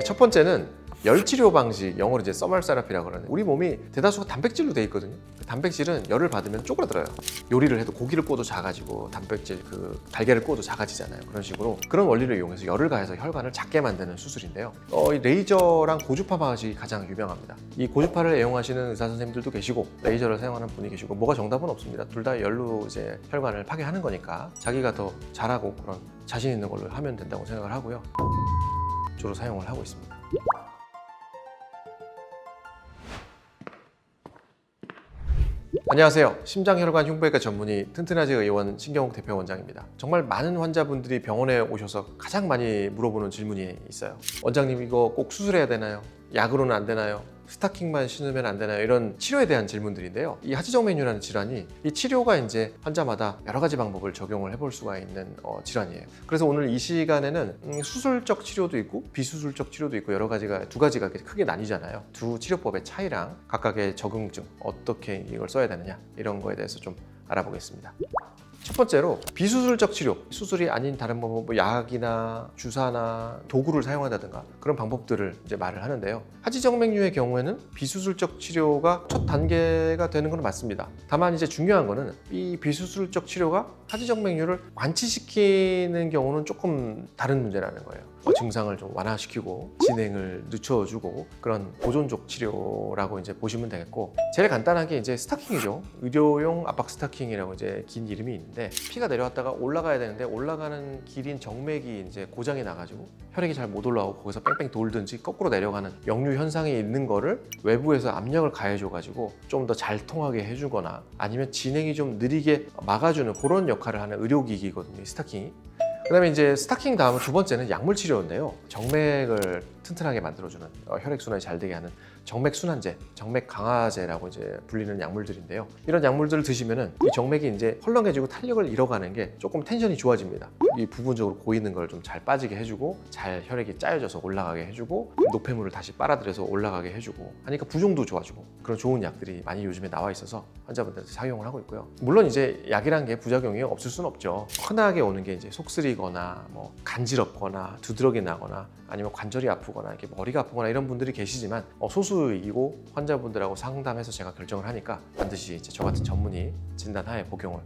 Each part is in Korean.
첫 번째는 열 치료 방식, 영어로 이제 서멀 세라피라고 그러는, 우리 몸이 대다수가 단백질로 돼 있거든요. 단백질은 열을 받으면 쪼그라들어요. 요리를 해도 고기를 구워도 작아지고 단백질 달걀을 구워도 작아지잖아요. 그런 식으로 그런 원리를 이용해서 열을 가해서 혈관을 작게 만드는 수술인데요. 이 레이저랑 고주파 방식이 가장 유명합니다. 이 고주파를 애용하시는 의사 선생님들도 계시고 레이저를 사용하는 분이 계시고, 뭐가 정답은 없습니다. 둘 다 열로 이제 혈관을 파괴하는 거니까 자기가 더 잘하고 그런 자신 있는 걸로 하면 된다고 생각을 하고요. 주로 사용을 하고 있습니다. 안녕하세요. 심장혈관 흉부외과 전문의 튼튼하지 의원 신경욱 대표원장입니다. 정말 많은 환자분들이 병원에 오셔서 가장 많이 물어보는 질문이 있어요. 원장님, 이거 꼭 수술해야 되나요? 약으로는 안 되나요? 스타킹만 신으면 안 되나요? 이런 치료에 대한 질문들인데요. 이 하지정맥류라는 질환이, 이 치료가 이제 환자마다 여러 가지 방법을 적용을 해볼 수가 있는 질환이에요. 그래서 오늘 이 시간에는 수술적 치료도 있고 비수술적 치료도 있고 여러 가지가, 두 가지가 크게 나뉘잖아요. 두 치료법의 차이랑 각각의 적응증, 어떻게 이걸 써야 되느냐, 이런 거에 대해서 좀 알아보겠습니다. 첫 번째로 비수술적 치료, 수술이 아닌 다른 방법, 뭐 약이나 주사나 도구를 사용한다든가 그런 방법들을 이제 말을 하는데요. 하지정맥류의 경우에는 비수술적 치료가 첫 단계가 되는 건 맞습니다. 다만 이제 중요한 거는 이 비수술적 치료가 하지정맥류를 완치시키는 경우는 조금 다른 문제라는 거예요. 증상을 좀 완화시키고 진행을 늦춰주고 그런 보존적 치료라고 이제 보시면 되겠고, 제일 간단하게 이제 스타킹이죠. 의료용 압박 스타킹이라고 이제 긴 이름이 있는데, 피가 내려왔다가 올라가야 되는데 올라가는 길인 정맥이 이제 고장이 나가지고 혈액이 잘 못 올라오고 거기서 뺑뺑 돌든지 거꾸로 내려가는 역류 현상이 있는 거를 외부에서 압력을 가해줘가지고 좀 더 잘 통하게 해주거나 아니면 진행이 좀 느리게 막아주는 그런 역할을 하는 의료기기거든요, 이 스타킹이. 그 다음에 이제 스타킹 다음 두 번째는 약물 치료인데요. 정맥을 튼튼하게 만들어주는, 혈액순환이 잘 되게 하는 정맥순환제, 정맥강화제라고 이제 불리는 약물들인데요. 이런 약물들을 드시면은 이 정맥이 이제 헐렁해지고 탄력을 잃어가는 게 조금 텐션이 좋아집니다. 이 부분적으로 고이는 걸 좀 잘 빠지게 해주고, 잘 혈액이 짜여져서 올라가게 해주고, 노폐물을 다시 빨아들여서 올라가게 해주고 하니까 부종도 좋아지고, 그런 좋은 약들이 많이 요즘에 나와 있어서 환자분들한테 사용을 하고 있고요. 물론 이제 약이란 게 부작용이 없을 수는 없죠. 흔하게 오는 게 이제 속쓰리거나 뭐 간지럽거나 두드러기 나거나 아니면 관절이 아프거나 이렇게 머리가 아프거나 이런 분들이 계시지만, 소수이고 환자분들하고 상담해서 제가 결정을 하니까 반드시 이제 저 같은 전문의 진단하에 복용을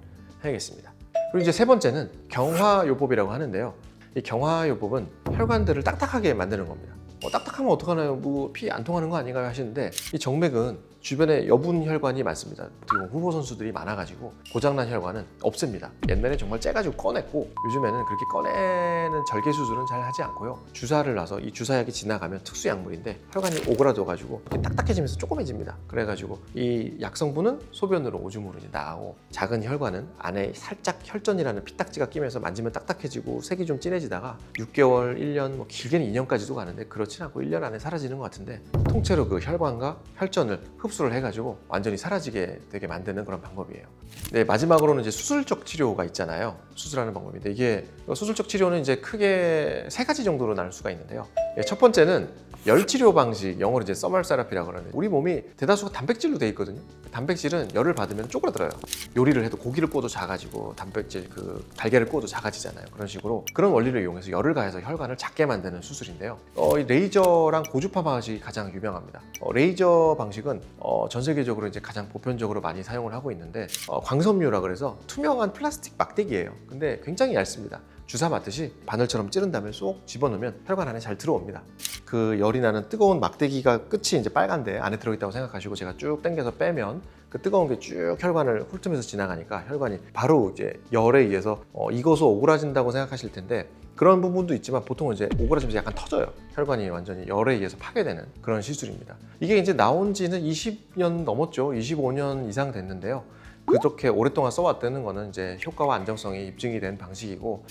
해야겠습니다. 그리고 이제 세 번째는 경화요법이라고 하는데요. 이 경화요법은 혈관들을 딱딱하게 만드는 겁니다. 딱딱하면 어떡하나요? 뭐 피 안 통하는 거 아닌가요? 하시는데, 이 정맥은 주변에 여분 혈관이 많습니다. 어떻게 보면 후보 선수들이 많아가지고 고장난 혈관은 없앱니다. 옛날에 정말 째가지고 꺼냈고, 요즘에는 그렇게 꺼내는 절개 수술은 잘 하지 않고요. 주사를 놔서 이 주사약이 지나가면 특수 약물인데 혈관이 오그라져가지고 딱딱해지면서 조그매집니다. 그래가지고 이 약성분은 소변으로 오줌으로 나가고, 작은 혈관은 안에 살짝 혈전이라는 피딱지가 끼면서 만지면 딱딱해지고 색이 좀 진해지다가 6개월, 1년, 뭐 길게는 2년까지도 가는데 그렇진 않고 1년 안에 사라지는 것 같은데, 통째로 그 혈관과 혈전을 흡수를 해가지고 완전히 사라지게 되게 만드는 그런 방법이에요. 네, 마지막으로는 이제 수술적 치료가 있잖아요. 수술하는 방법인데, 이게 수술적 치료는 이제 크게 세 가지 정도로 나눌 수가 있는데요. 첫 번째는 열 치료 방식, 영어로 이제 서멀 세라피라고 그러는, 우리 몸이 대다수가 단백질로 돼 있거든요. 단백질은 열을 받으면 쪼그라들어요. 요리를 해도 고기를 구워도 작아지고 단백질 달걀을 구워도 작아지잖아요. 그런 식으로 그런 원리를 이용해서 열을 가해서 혈관을 작게 만드는 수술인데요. 이 레이저랑 고주파 방식이 가장 유명합니다. 레이저 방식은 전 세계적으로 이제 가장 보편적으로 많이 사용을 하고 있는데, 광섬유라 그래서 투명한 플라스틱 막대기예요. 근데 굉장히 얇습니다. 주사 맞듯이 바늘처럼 찌른 다음에 쏙 집어넣으면 혈관 안에 잘 들어옵니다. 그 열이 나는 뜨거운 막대기가 끝이 이제 빨간데 안에 들어있다고 생각하시고 제가 쭉 당겨서 빼면 그 뜨거운 게 쭉 혈관을 훑으면서 지나가니까 혈관이 바로 이제 열에 의해서 익어서 오그라진다고 생각하실 텐데, 그런 부분도 있지만 보통은 이제 오그라지면서 약간 터져요. 혈관이 완전히 열에 의해서 파괴되는 그런 시술입니다. 이게 이제 나온 지는 20년 넘었죠. 25년 이상 됐는데요. 그렇게 오랫동안 써왔다는 거는 이제 효과와 안정성이 입증이 된 방식이고,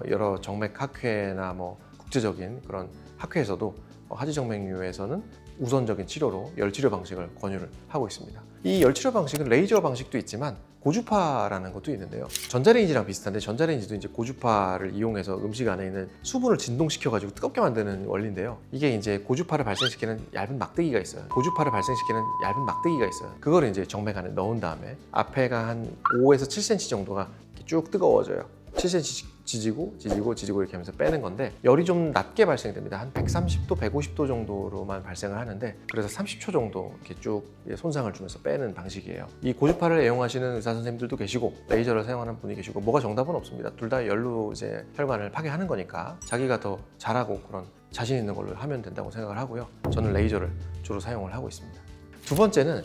여러 정맥 학회나 뭐 국제적인 그런 학회에서도 하지정맥류에서는 우선적인 치료로 열치료 방식을 권유를 하고 있습니다. 이 열치료 방식은 레이저 방식도 있지만 고주파라는 것도 있는데요. 전자레인지랑 비슷한데, 전자레인지도 이제 고주파를 이용해서 음식 안에 있는 수분을 진동시켜가지고 뜨겁게 만드는 원리인데요. 이게 이제 고주파를 발생시키는 얇은 막대기가 있어요. 그걸 이제 정맥 안에 넣은 다음에 앞에가 한 5에서 7cm 정도가 쭉 뜨거워져요. 7cm 지지고 이렇게 하면서 빼는 건데 열이 좀 낮게 발생됩니다. 한 130도, 150도 정도로만 발생을 하는데 그래서 30초 정도 이렇게 쭉 손상을 주면서 빼는 방식이에요. 이 고주파를 애용하시는 의사 선생님들도 계시고 레이저를 사용하는 분이 계시고 뭐가 정답은 없습니다. 둘 다 열로 이제 혈관을 파괴하는 거니까 자기가 더 잘하고 그런 자신 있는 걸로 하면 된다고 생각을 하고요. 저는 레이저를 주로 사용을 하고 있습니다. 두 번째는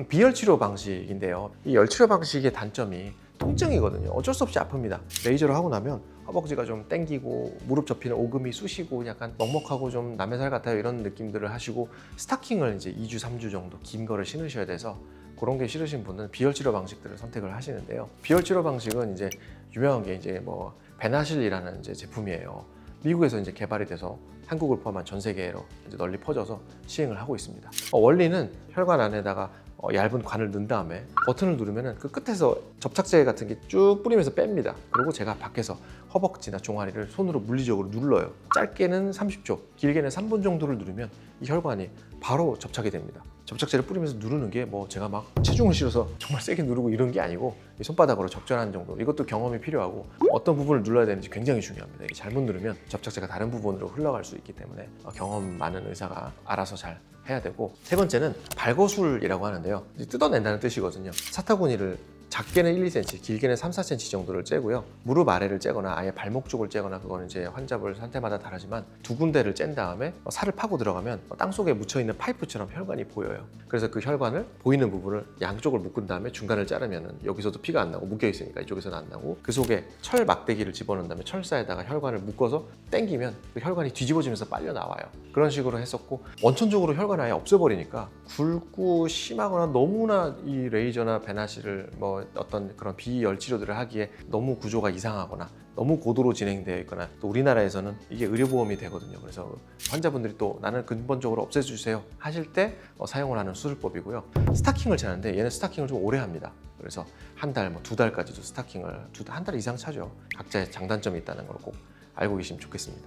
비열 치료 방식인데요. 이 열 치료 방식의 단점이 통증이거든요. 어쩔 수 없이 아픕니다. 레이저를 하고 나면 허벅지가 좀 땡기고 무릎 접히는 오금이 쑤시고 약간 먹먹하고 좀 남의 살 같아요 이런 느낌들을 하시고 스타킹을 이제 2주, 3주 정도 긴 거를 신으셔야 돼서 그런 게 싫으신 분은 비열 치료 방식들을 선택을 하시는데요. 비열 치료 방식은 이제 유명한 게 이제 뭐 베나실이라는 이제 제품이에요. 미국에서 이제 개발이 돼서 한국을 포함한 전 세계로 이제 널리 퍼져서 시행을 하고 있습니다. 원리는 혈관 안에다가 얇은 관을 넣은 다음에 버튼을 누르면 그 끝에서 접착제 같은 게 쭉 뿌리면서 뺍니다. 그리고 제가 밖에서 허벅지나 종아리를 손으로 물리적으로 눌러요. 짧게는 30초, 길게는 3분 정도를 누르면 이 혈관이 바로 접착이 됩니다. 접착제를 뿌리면서 누르는 게 뭐 제가 막 체중을 실어서 정말 세게 누르고 이런 게 아니고 손바닥으로 적절한 정도, 이것도 경험이 필요하고 어떤 부분을 눌러야 되는지 굉장히 중요합니다. 이게 잘못 누르면 접착제가 다른 부분으로 흘러갈 수 있기 때문에 경험 많은 의사가 알아서 잘 해야 되고, 세 번째는 발거술이라고 하는데요. 뜯어낸다는 뜻이거든요. 사타구니를 작게는 1, 2cm, 길게는 3, 4cm 정도를 째고요. 무릎 아래를 째거나 아예 발목 쪽을 째거나 그거는 이제 환자별 상태마다 다르지만 두 군데를 짠 다음에 살을 파고 들어가면 땅 속에 묻혀 있는 파이프처럼 혈관이 보여요. 그래서 그 혈관을 보이는 부분을 양쪽을 묶은 다음에 중간을 자르면은 여기서도 피가 안 나고 묶여 있으니까 이쪽에서는 안 나고 그 속에 철 막대기를 집어넣은 다음에 철사에다가 혈관을 묶어서 당기면 그 혈관이 뒤집어지면서 빨려 나와요. 그런 식으로 했었고 원천적으로 혈관을 아예 없애버리니까 굵고 심하거나 너무나 이 레이저나 베나실을 뭐 어떤 그런 비열 치료들을 하기에 너무 구조가 이상하거나 너무 고도로 진행되어 있거나 또 우리나라에서는 이게 의료보험이 되거든요. 그래서 환자분들이 또 나는 근본적으로 없애주세요 하실 때 사용을 하는 수술법이고요. 스타킹을 차는데 얘는 스타킹을 좀 오래 합니다. 그래서 한 달, 뭐 2달까지도 스타킹을 한 달 이상 차죠. 각자의 장단점이 있다는 걸 꼭 알고 계시면 좋겠습니다.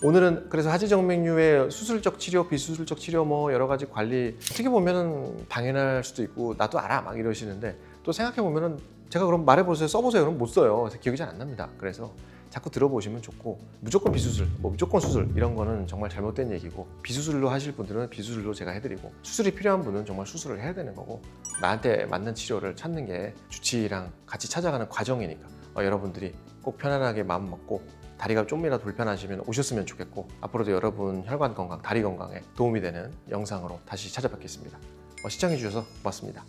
오늘은 그래서 하지정맥류의 수술적 치료, 비수술적 치료 뭐 여러 가지 관리 어떻게 보면은 당연할 수도 있고 나도 알아 막 이러시는데 또 생각해 보면은 제가 그럼 말해보세요, 써보세요 그럼 못 써요. 기억이 잘 안 납니다. 그래서 자꾸 들어보시면 좋고 무조건 비수술, 뭐 무조건 수술 이런 거는 정말 잘못된 얘기고 비수술로 하실 분들은 비수술로 제가 해드리고 수술이 필요한 분은 정말 수술을 해야 되는 거고 나한테 맞는 치료를 찾는 게 주치의랑 같이 찾아가는 과정이니까 여러분들이 꼭 편안하게 마음 먹고 다리가 좀이라도 불편하시면 오셨으면 좋겠고 앞으로도 여러분 혈관 건강, 다리 건강에 도움이 되는 영상으로 다시 찾아뵙겠습니다. 시청해 주셔서 고맙습니다.